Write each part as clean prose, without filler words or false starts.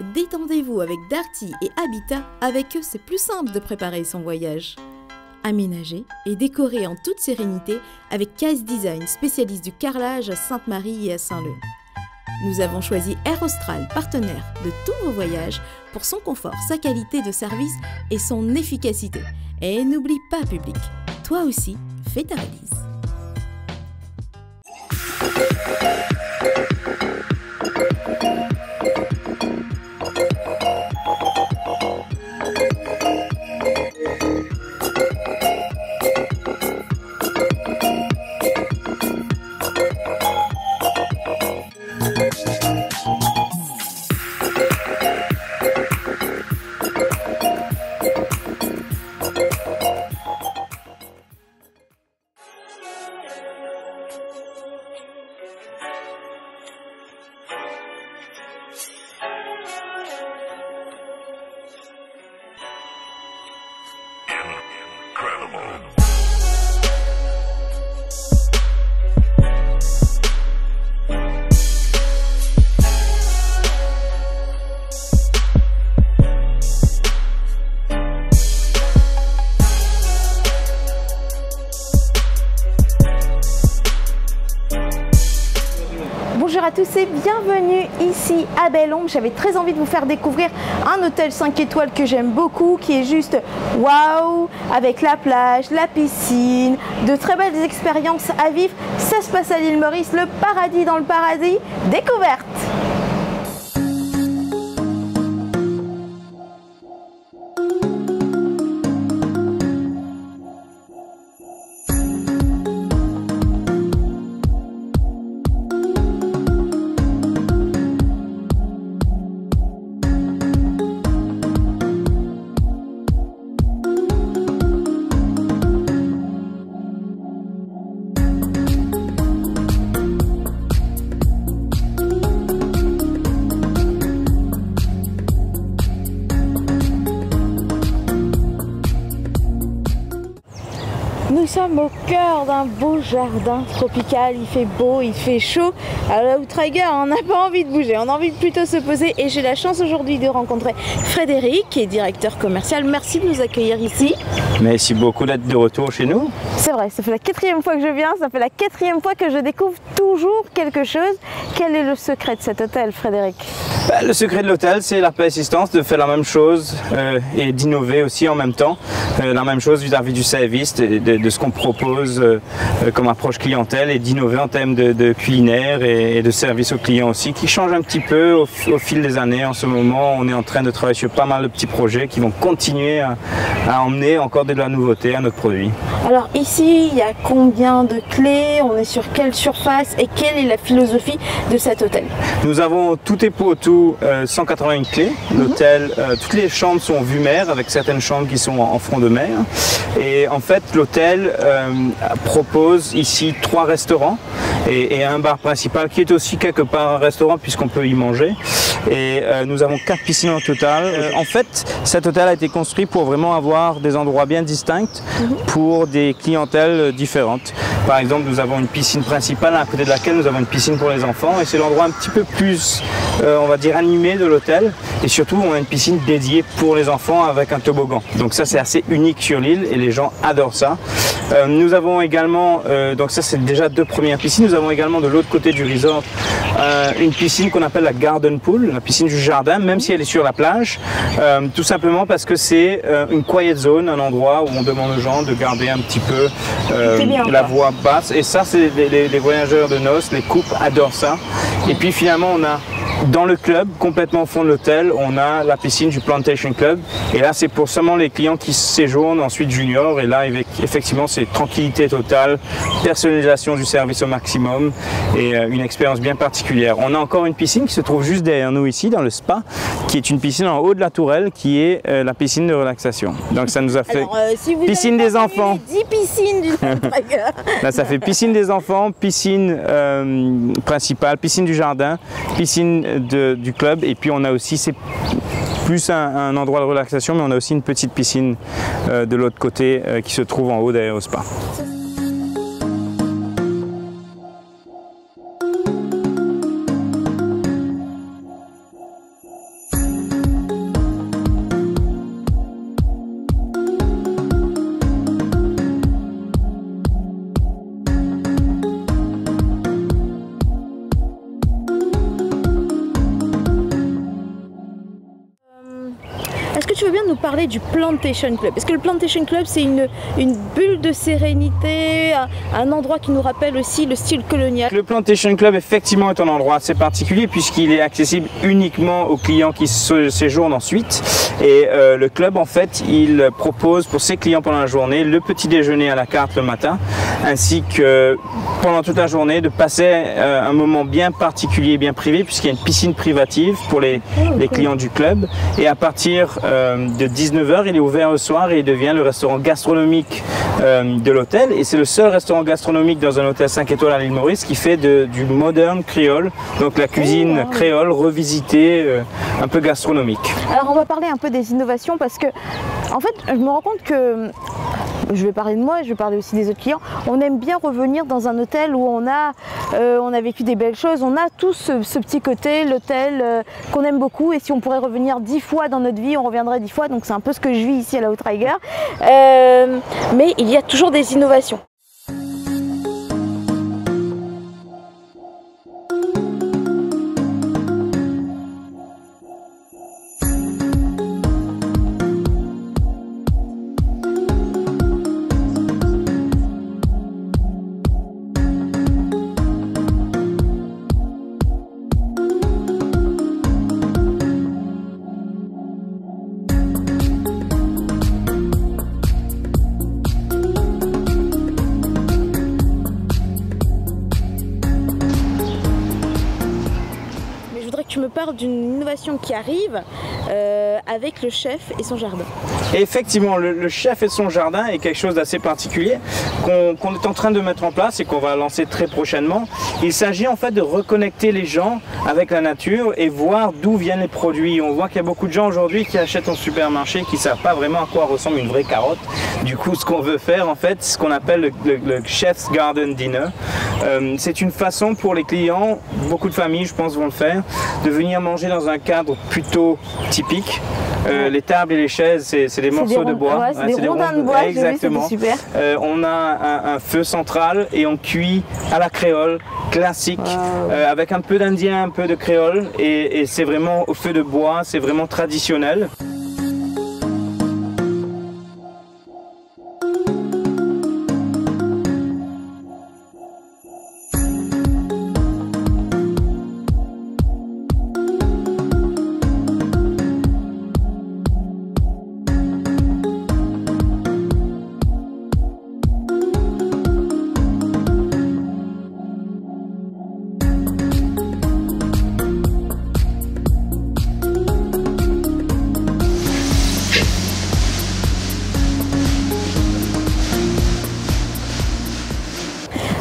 Détendez-vous avec Darty et Habitat, avec eux c'est plus simple de préparer son voyage. Aménagé et décoré en toute sérénité avec Case Design, spécialiste du carrelage à Sainte-Marie et à Saint-Leu. Nous avons choisi Air Austral, partenaire de tous vos voyages, pour son confort, sa qualité de service et son efficacité. Et n'oublie pas, public, toi aussi, fais ta valise. Bonjour à tous et bienvenue ici à Belle-Ombre. J'avais très envie de vous faire découvrir un hôtel 5 étoiles que j'aime beaucoup, qui est juste waouh, avec la plage, la piscine, de très belles expériences à vivre. Ça se passe à l'île Maurice, le paradis dans le paradis, découverte. Nous sommes au cœur d'un beau jardin tropical, il fait beau, il fait chaud. À la Outrager, on n'a pas envie de bouger, on a envie de plutôt se poser et j'ai la chance aujourd'hui de rencontrer Frédéric, qui est directeur commercial. Merci de nous accueillir ici. Merci beaucoup d'être de retour chez nous. C'est vrai, ça fait la 4e fois que je viens, ça fait la 4e fois que je découvre toujours quelque chose. Quel est le secret de cet hôtel, Frédéric? Le secret de l'hôtel, c'est la persistance de faire la même chose et d'innover aussi en même temps. La même chose vis-à-vis du service, de ce qu'on propose comme approche clientèle et d'innover en termes de culinaire et de service aux clients aussi, qui change un petit peu au fil des années. En ce moment, on est en train de travailler sur pas mal de petits projets qui vont continuer à emmener encore de la nouveauté à notre produit. Alors ici, il y a combien de clés? On est sur quelle surface et quelle est la philosophie de cet hôtel? Nous avons tout et pour tout 181 clés. L'hôtel, toutes les chambres sont vues mer, avec certaines chambres qui sont en front de mer. Et en fait, l'hôtel propose ici 3 restaurants et un bar principal qui est aussi quelque part un restaurant puisqu'on peut y manger. Et nous avons 4 piscines en total. En fait, cet hôtel a été construit pour vraiment avoir des endroits bien distincts pour des clientèles différentes. Par exemple, nous avons une piscine principale à côté de laquelle nous avons une piscine pour les enfants et c'est l'endroit un petit peu plus, on va dire, animé de l'hôtel. Et surtout, on a une piscine dédiée pour les enfants avec un toboggan. Donc ça, c'est assez unique sur l'île et les gens adorent ça. Nous avons également, donc ça c'est déjà 2 premières piscines. Nous avons également de l'autre côté du resort une piscine qu'on appelle la garden pool, la piscine du jardin, même si elle est sur la plage, tout simplement parce que c'est une quiet zone, un endroit où on demande aux gens de garder un petit peu la voix basse. Et ça, c'est les voyageurs de noces, les couples adorent ça. Et puis finalement, on a dans le club, complètement au fond de l'hôtel, on a la piscine du Plantation Club. Et là, c'est pour seulement les clients qui séjournent ensuite junior. Et là, effectivement, c'est tranquillité totale, personnalisation du service au maximum et une expérience bien particulière. On a encore une piscine qui se trouve juste derrière nous ici, dans le spa, qui est une piscine en haut de la tourelle, qui est la piscine de relaxation. Donc ça nous a fait si vous piscine des enfants. 10 piscines du Là, ça fait piscine des enfants, piscine principale, piscine du jardin, piscine du club, et puis on a aussi, c'est plus un endroit de relaxation, mais on a aussi une petite piscine de l'autre côté qui se trouve en haut derrière au spa. que tu veux bien nous parler du Plantation Club? Est-ce que le Plantation Club, c'est une bulle de sérénité, un endroit qui nous rappelle aussi le style colonial? Le Plantation Club, effectivement, est un endroit assez particulier puisqu'il est accessible uniquement aux clients qui séjournent ensuite. Et le club, en fait, il propose pour ses clients pendant la journée le petit déjeuner à la carte le matin, ainsi que pendant toute la journée de passer un moment bien particulier, bien privé, puisqu'il y a une piscine privative pour les clients du club. Et à partir de 19h, il est ouvert le soir et il devient le restaurant gastronomique de l'hôtel. Et c'est le seul restaurant gastronomique dans un hôtel 5 étoiles à l'île Maurice qui fait du moderne créole, donc la cuisine créole revisitée, un peu gastronomique. Alors on va parler un peu des innovations parce que, en fait, je me rends compte que, je vais parler de moi, je vais parler aussi des autres clients, on aime bien revenir dans un hôtel où on a vécu des belles choses, on a tous ce petit côté, l'hôtel qu'on aime beaucoup, et si on pourrait revenir 10 fois dans notre vie, on reviendrait 10 fois, donc c'est un peu ce que je vis ici à la Outrider. Mais il y a toujours des innovations. Tu me parles d'une innovation qui arrive avec le chef et son jardin. Et effectivement, le chef et son jardin est quelque chose d'assez particulier qu'on est en train de mettre en place et qu'on va lancer très prochainement. Il s'agit en fait de reconnecter les gens avec la nature et voir d'où viennent les produits. On voit qu'il y a beaucoup de gens aujourd'hui qui achètent au supermarché qui ne savent pas vraiment à quoi ressemble une vraie carotte. Du coup, ce qu'on veut faire en fait, ce qu'on appelle le Chef's Garden Dinner. C'est une façon pour les clients, beaucoup de familles je pense vont le faire, de venir manger dans un cadre plutôt typique. Les tables et les chaises, c'est des morceaux de bois. C'est des rondins de bois, exactement. Vu, super. On a un feu central et on cuit à la créole, classique, avec un peu d'indien, un peu de créole. Et c'est vraiment au feu de bois, c'est vraiment traditionnel.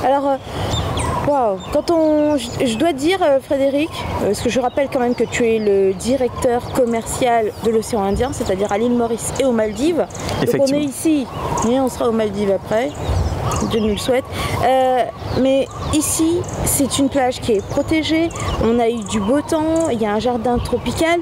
Alors, waouh, je dois dire, Frédéric, parce que je rappelle quand même que tu es le directeur commercial de l'océan Indien, c'est-à-dire à l'île Maurice et aux Maldives. Donc on est ici, mais on sera aux Maldives après, Dieu nous le souhaite. Mais ici, c'est une plage qui est protégée, on a eu du beau temps, il y a un jardin tropical.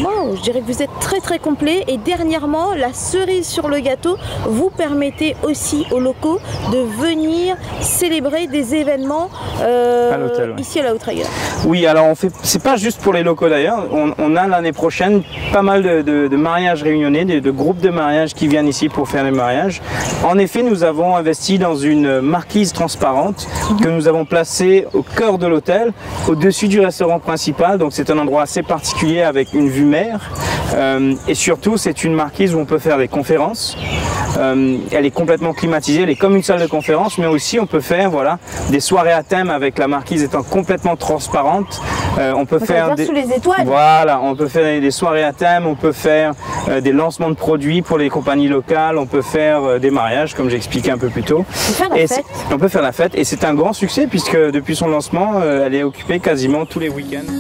Wow, je dirais que vous êtes très très complet, et dernièrement, la cerise sur le gâteau, vous permettez aussi aux locaux de venir célébrer des événements à l'hôtel, ici à la Outrider. Oui, alors c'est pas juste pour les locaux d'ailleurs, on a l'année prochaine pas mal de mariages réunionnais, de groupes de mariage qui viennent ici pour faire des mariages. En effet, nous avons investi dans une marquise transparente que nous avons placée au cœur de l'hôtel, au-dessus du restaurant principal, donc c'est un endroit assez particulier avec une vue mer, et surtout c'est une marquise où on peut faire des conférences. Elle est complètement climatisée, elle est comme une salle de conférence, mais aussi on peut faire des soirées à thème avec la marquise étant complètement transparente. On peut faire sous les étoiles. Voilà, on peut faire des soirées à thème, on peut faire des lancements de produits pour les compagnies locales, on peut faire des mariages comme j'expliquais un peu plus tôt. On peut faire la fête, et c'est un grand succès puisque depuis son lancement, elle est occupée quasiment tous les week-ends.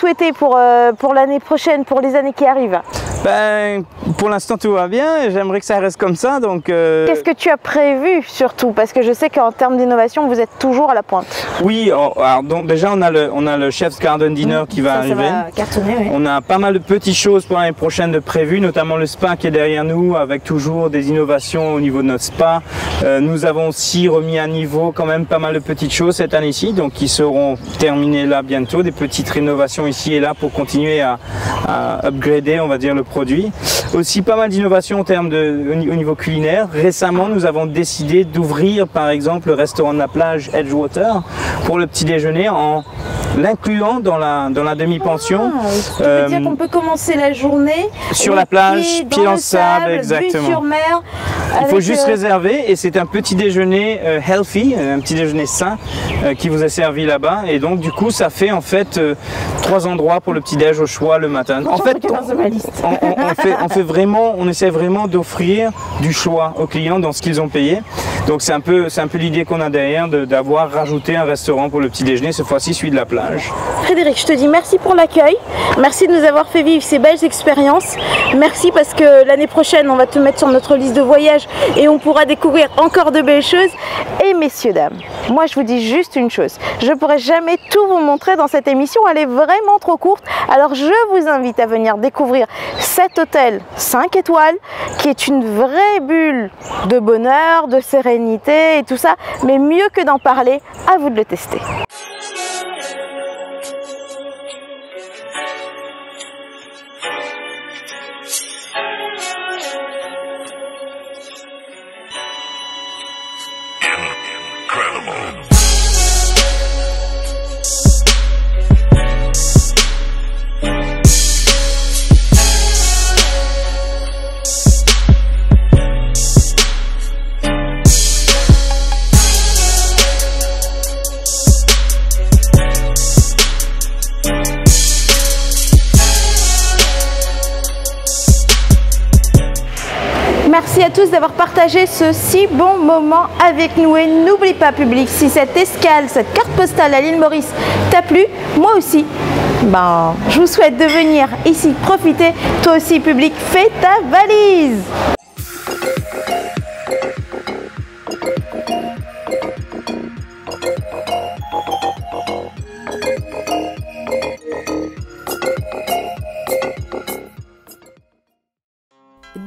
souhaiter pour l'année prochaine, pour les années qui arrivent? Ben, pour l'instant tout va bien, j'aimerais que ça reste comme ça. Donc, qu'est-ce que tu as prévu surtout? Parce que je sais qu'en termes d'innovation, vous êtes toujours à la pointe. Oui, alors, donc déjà on a le Chef's Garden Dinner qui va arriver. Ça va cartonner, oui. On a pas mal de petites choses pour l'année prochaine de prévues, notamment le spa qui est derrière nous, avec toujours des innovations au niveau de notre spa. Nous avons aussi remis à niveau quand même pas mal de petites choses cette année-ci, donc qui seront terminées là bientôt, des petites rénovations ici et là pour continuer à upgrader, on va dire, le produit. Aussi pas mal d'innovations en termes au niveau culinaire. Récemment, nous avons décidé d'ouvrir par exemple le restaurant de la plage Edgewater pour le petit déjeuner en l'incluant dans la demi-pension. Tu veux dire qu'on peut commencer la journée sur la plage, pied dans le sable, exactement. Vue sur mer. Il faut juste réserver et c'est un petit déjeuner healthy, un petit déjeuner sain qui vous est servi là-bas. Et donc du coup, ça fait en fait 3 endroits pour le petit déj au choix le matin. En fait, on essaie vraiment d'offrir du choix aux clients dans ce qu'ils ont payé. Donc c'est un peu l'idée qu'on a derrière d'avoir rajouté un restaurant pour le petit déjeuner, cette fois-ci celui de la plage. Frédéric, je te dis merci pour l'accueil, merci de nous avoir fait vivre ces belles expériences, merci parce que l'année prochaine on va te mettre sur notre liste de voyage et on pourra découvrir encore de belles choses. Et messieurs, dames, moi je vous dis juste une chose, je ne pourrai jamais tout vous montrer dans cette émission, elle est vraiment trop courte, alors je vous invite à venir découvrir cet hôtel 5 étoiles qui est une vraie bulle de bonheur, de sérénité et tout ça, mais mieux que d'en parler, à vous de le tester. Merci à tous d'avoir partagé ce si bon moment avec nous et n'oublie pas public, si cette escale, cette carte postale à l'île Maurice t'a plu, moi aussi, je vous souhaite de venir ici profiter. Toi aussi public, fais ta valise.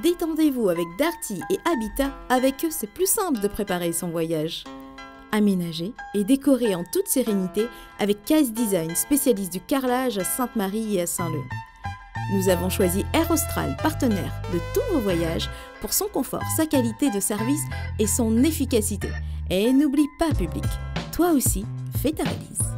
Détendez-vous avec Darty et Habitat, avec eux c'est plus simple de préparer son voyage. Aménagé et décoré en toute sérénité avec Case Design, spécialiste du carrelage à Sainte-Marie et à Saint-Leu. Nous avons choisi Air Austral, partenaire de tous vos voyages, pour son confort, sa qualité de service et son efficacité. Et n'oublie pas public, toi aussi, fais ta valise.